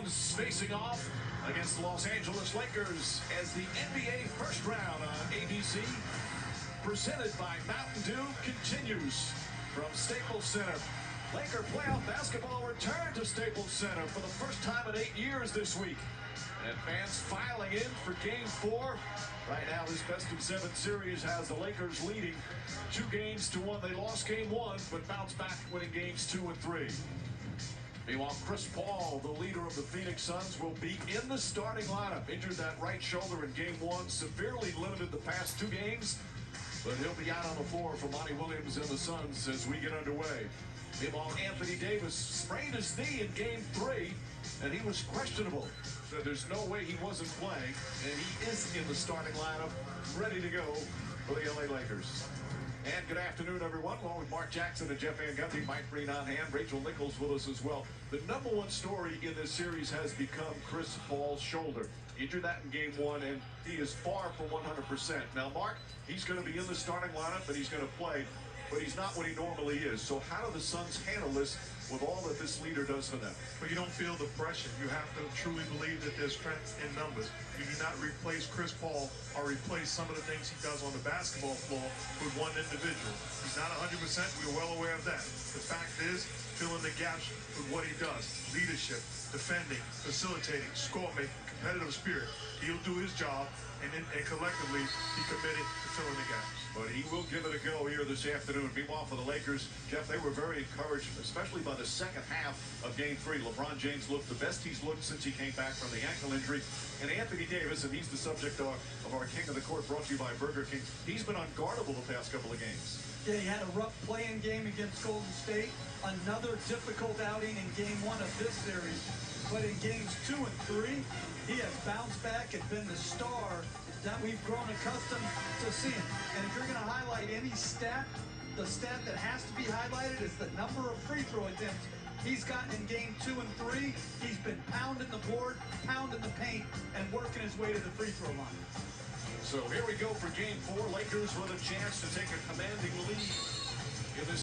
Williams facing off against the Los Angeles Lakers as the NBA first round on ABC, presented by Mountain Dew, continues from Staples Center. Laker playoff basketball returned to Staples Center for the first time in 8 years this week. And fans filing in for Game 4. Right now, this best-of-7 series has the Lakers leading 2-1. They lost Game 1, but bounced back, winning Games 2 and 3. Meanwhile, Chris Paul, the leader of the Phoenix Suns, will be in the starting lineup. Injured that right shoulder in Game 1, severely limited the past 2 games, but he'll be out on the floor for Monty Williams and the Suns as we get underway. Meanwhile, Anthony Davis sprained his knee in Game 3, and he was questionable. So there's no way he wasn't playing, and he is in the starting lineup, ready to go for the LA Lakers. And good afternoon, everyone. Along with Mark Jackson and Jeff Van Gundy, Mike Breen on hand, Rachel Nichols with us as well. The #1 story in this series has become Chris Paul's shoulder. Injured that in Game 1, and he is far from 100%. Now, Mark, he's going to be in the starting lineup, and he's going to play, but he's not what he normally is. So how do the Suns handle this with all that this leader does for them? Well, you don't feel the pressure. You have to truly believe that there's strength in numbers. You do not replace Chris Paul or replace some of the things he does on the basketball floor with one individual. He's not 100%. We're well aware of that. The fact is, filling the gaps with what he does. Leadership, defending, facilitating, score making, competitive spirit. He'll do his job, and collectively, he committed to filling the gaps. But he will give it a go here this afternoon. Meanwhile, for the Lakers, Jeff, they were very encouraged, especially by the second half of Game 3. LeBron James looked the best he's looked since he came back from the ankle injury. And Anthony Davis, and he's the subject of our King of the Court, brought to you by Burger King, he's been unguardable the past couple of games. Yeah, he had a rough play-in game against Golden State. Another difficult outing in Game 1 of this series. But in Games 2 and 3, he has bounced back and been the star that we've grown accustomed to seeing. And if you're going to highlight any stat, the stat that has to be highlighted is the number of free throw attempts he's gotten in Game 2 and 3. He's been pounding the board, pounding the paint, and working his way to the free throw line. So here we go for Game 4. Lakers with a chance to take a commanding lead in this